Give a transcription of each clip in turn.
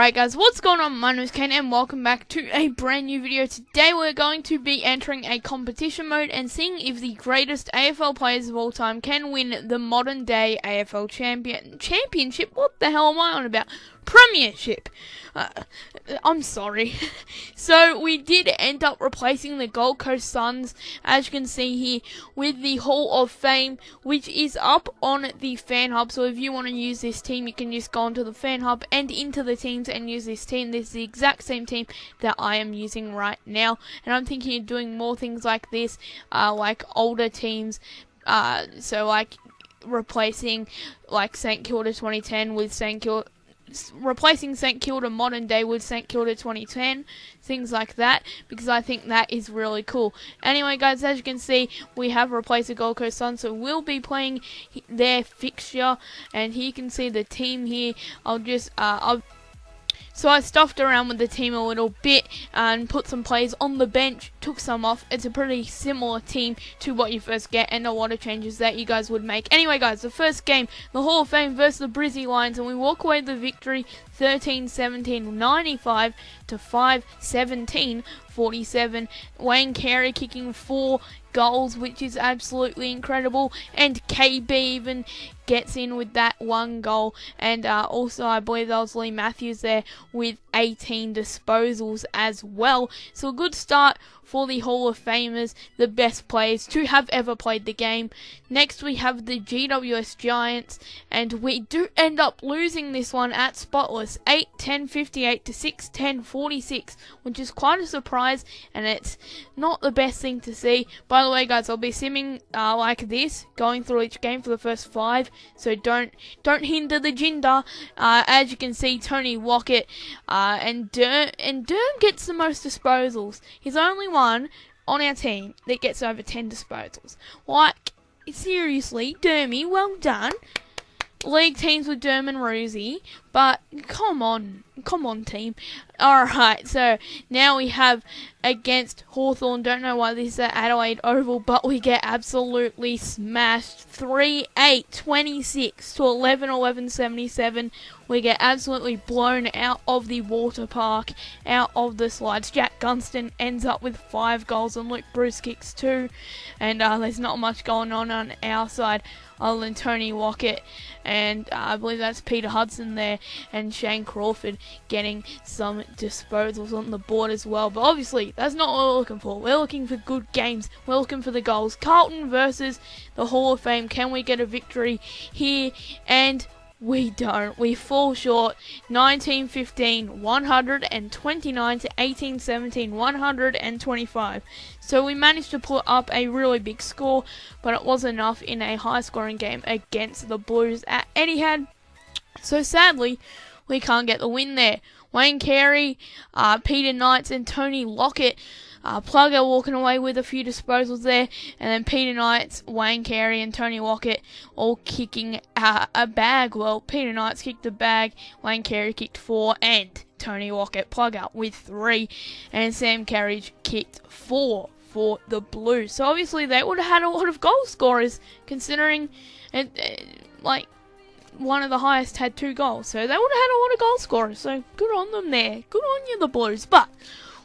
Alright guys, what's going on? My name is Kane and welcome back to a brand new video. Today we're going to be entering a competition mode and seeing if the greatest AFL players of all time can win the modern day AFL championship. What the hell am I on about? Premiership. I'm sorry. So we did end up replacing the Gold Coast Suns, as you can see here, with the Hall of Fame, which is up on the Fan Hub. So if you want to use this team, you can just go onto the Fan Hub and into the teams and use this team. This is the exact same team that I am using right now, and I'm thinking of doing more things like this, like older teams. So like replacing like St Kilda 2010 with replacing St Kilda modern day with St Kilda 2010, things like that, because I think that is really cool. Anyway guys, as you can see, we have replaced the Gold Coast Suns, so we'll be playing their fixture, and here you can see the team here. So I stuffed around with the team a little bit and put some players on the bench, took some off. It's a pretty similar team to what you first get, and a lot of changes that you guys would make. Anyway guys, the first game, the Hall of Fame versus the Brizzy Lions, and we walk away with the victory 13-17-95 to 5-17-47. Wayne Carey kicking 4 goals, which is absolutely incredible, and KB even gets in with that 1 goal, and also I believe that was Lee Matthews there with 18 disposals as well. So a good start for the Hall of Famers, the best players to have ever played the game. Next we have the GWS Giants, and we do end up losing this one at Spotless 8-10-58 to 6-10-46, which is quite a surprise, and it's not the best thing to see. By the way guys, I'll be simming like this, going through each game for the first 5, so don't hinder the ginger. As you can see, Tony Lockett and Durham gets the most disposals. He's the only one on our team that gets over 10 disposals. Like, seriously, Dermy, well done. League teams with Derm and Roosie, but come on team. Alright, so now we have against Hawthorn. Don't know why this is at Adelaide Oval, but we get absolutely smashed 3-8-26 to 11-11-77. We get absolutely blown out of the water park, out of the slides. Jack Gunston ends up with 5 goals and Luke Bruce kicks 2, and there's not much going on our side other than Tony Lockett, and I believe that's Peter Hudson there, and Shane Crawford getting some disposals on the board as well. But obviously that's not what we're looking for. We're looking for good games. We're looking for the goals. Carlton versus the Hall of Fame. Can we get a victory here? And we don't. We fall short. 19-15, 129 to 18-17, 125. So we managed to put up a really big score, but it wasn't enough in a high-scoring game against the Blues at Etihad. So sadly, we can't get the win there. Wayne Carey, Peter Knights, and Tony Lockett. Plugger walking away with a few disposals there, and then Peter Knights, Wayne Carey, and Tony Lockett all kicking a bag. Well, Peter Knights kicked a bag, Wayne Carey kicked 4, and Tony Lockett, Plugger, with 3, and Sam Carriage kicked 4 for the Blues. So obviously they would have had a lot of goal scorers, considering like one of the highest had 2 goals. So they would have had a lot of goal scorers. So good on them there. Good on you, the Blues. But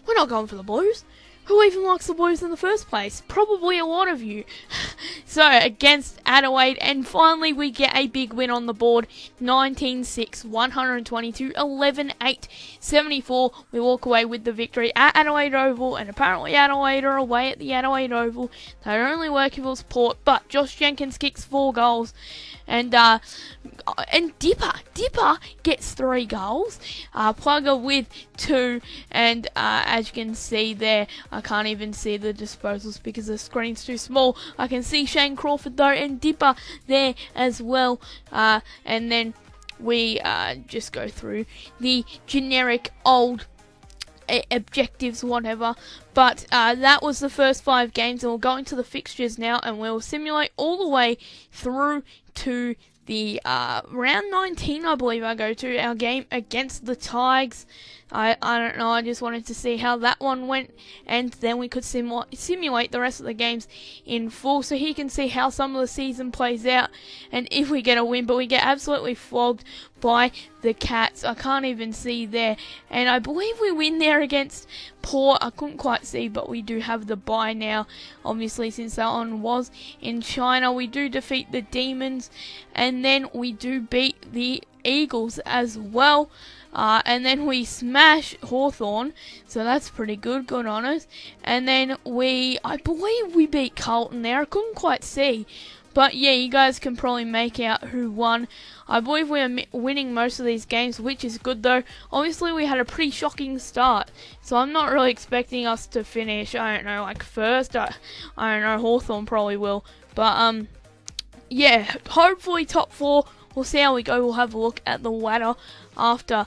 we're not going for the Blues. Who even likes the Blues in the first place? Probably a lot of you. So, against Adelaide, and finally we get a big win on the board. 19-6, 122, 11-8, 74. We walk away with the victory at Adelaide Oval, and apparently Adelaide are away at the Adelaide Oval. They only work if it was Port, but Josh Jenkins kicks 4 goals. And Dipper gets 3 goals. Plugger with 2, and as you can see there, I can't even see the disposals because the screen's too small. I can see Shane Crawford though, and Dipper there as well. And then we just go through the generic old objectives, whatever. But that was the first 5 games, and we'll go into the fixtures now, and we'll simulate all the way through to the round 19, I believe I go to, our game against the Tigers. I don't know, I just wanted to see how that one went, and then we could simulate the rest of the games in full, so he can see how some of the season plays out, and if we get a win. But we get absolutely flogged by the Cats. I can't even see there, and I believe we win there against Port. I couldn't quite see, but we do have the bye now, obviously, since that one was in China. We do defeat the Demons, and then we do beat the Eagles as well. And then we smash Hawthorn, so that's pretty good on us. And then I believe we beat Carlton there. I couldn't quite see, but yeah, you guys can probably make out who won. I believe we are winning most of these games, which is good though. Obviously, we had a pretty shocking start, so I'm not really expecting us to finish, I don't know, like first. I don't know, Hawthorn probably will. But yeah, hopefully top 4. We'll see how we go. We'll have a look at the ladder after.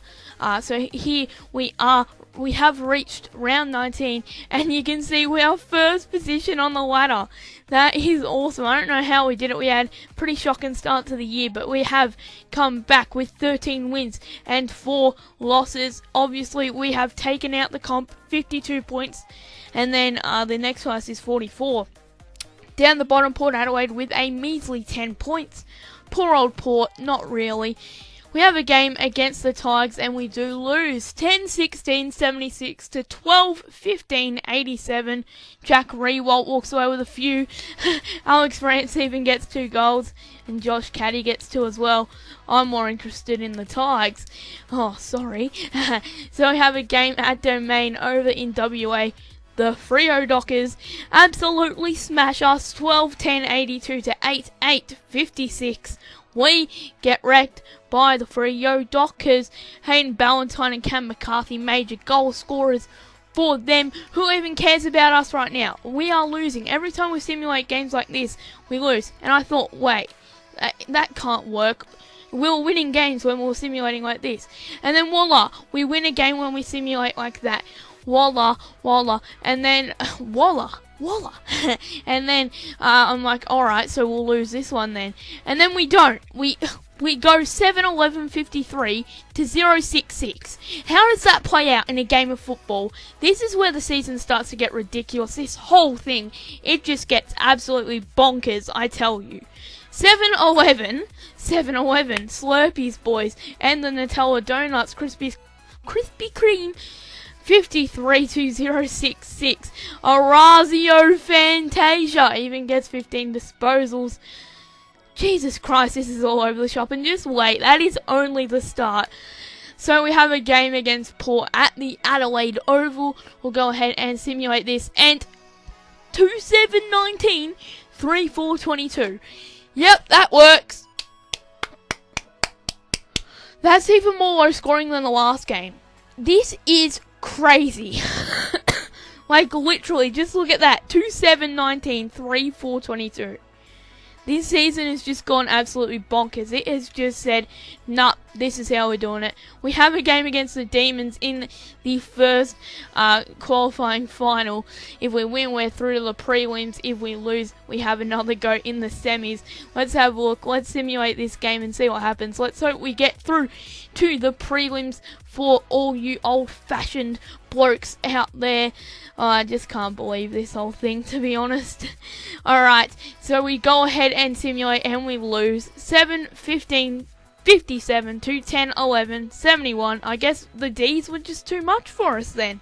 So here we have reached round 19, and you can see we are first position on the ladder. That is awesome. I don't know how we did it. We had a pretty shocking start to the year, but we have come back with 13 wins and 4 losses. Obviously, we have taken out the comp, 52 points, and then the next place is 44. Down the bottom, Port Adelaide with a measly 10 points. Poor old Port, not really. We have a game against the Tigers and we do lose 10-16 76 to 12-15 87. Jack Rewalt walks away with a few. Alex Rance even gets 2 goals and Josh Caddy gets 2 as well. I'm more interested in the Tigers. Oh, sorry. So we have a game at Domain over in WA. The Freo Dockers absolutely smash us 12-10 82 to 8-8 56. We get wrecked by the Freo Dockers. Hayden Ballantyne and Cam McCarthy, major goal scorers for them. Who even cares about us right now? We are losing. Every time we simulate games like this, we lose. And I thought, wait, that can't work. We were winning games when we were simulating like this. And then voila, we win a game when we simulate like that. Voila, and then voila. And then I'm like, alright, so we'll lose this one then. And then we don't. We go 7-11-53 to 0-6-6. How does that play out in a game of football? This is where the season starts to get ridiculous. This whole thing, it just gets absolutely bonkers, I tell you. 7-11, Slurpees, boys, and the Nutella Donuts, Krispy Kreme, 53-066. Orazio Fantasia even gets 15 disposals. Jesus Christ, this is all over the shop. And just wait, that is only the start. So we have a game against Port at the Adelaide Oval. We'll go ahead and simulate this. And 2-7-19, 3-4-22. Yep, that works. That's even more low scoring than the last game. This is crazy. Like, literally, just look at that. 2-7-19, 3-4-22. This season has just gone absolutely bonkers. It has just said, nah, this is how we're doing it. We have a game against the Demons in the first qualifying final. If we win, we're through to the prelims. If we lose, we have another go in the semis. Let's have a look. Let's simulate this game and see what happens. Let's hope we get through to the prelims for all you old-fashioned blokes out there. I just can't believe this whole thing, to be honest. Alright, so we go ahead and simulate and we lose 7-15 57 to 10-11 71. I guess the D's were just too much for us then.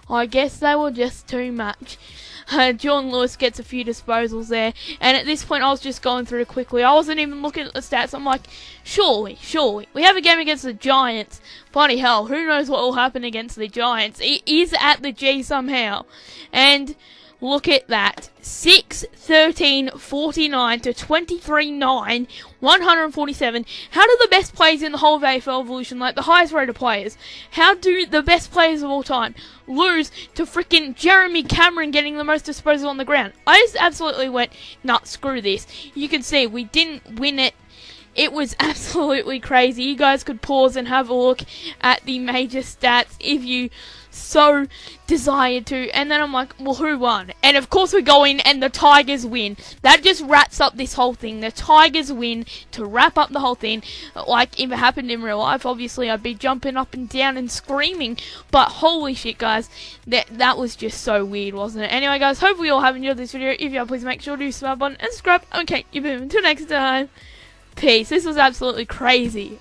I guess they were just too much. John Lewis gets a few disposals there, and at this point I was just going through it quickly. I wasn't even looking at the stats. I'm like, surely, we have a game against the Giants. Bloody hell, who knows what will happen against the Giants. It is at the G somehow. And look at that. 6-13-49 to 23-9, 147. How do the best players in the whole of AFL Evolution, like the highest rated players, how do the best players of all time lose to freaking Jeremy Cameron getting the most disposal on the ground? I just absolutely went, nah, screw this. You can see we didn't win it. It was absolutely crazy. You guys could pause and have a look at the major stats if you so desired to. And then I'm like, well, who won? And of course we go in and the Tigers win. That just wraps up this whole thing. The Tigers win to wrap up the whole thing. Like, if it happened in real life, obviously I'd be jumping up and down and screaming. But holy shit, guys, that was just so weird, wasn't it? Anyway, guys, hope we all have enjoyed this video. If you have, please make sure to sub button and subscribe. Okay, you boom. Until next time. Peace. This was absolutely crazy.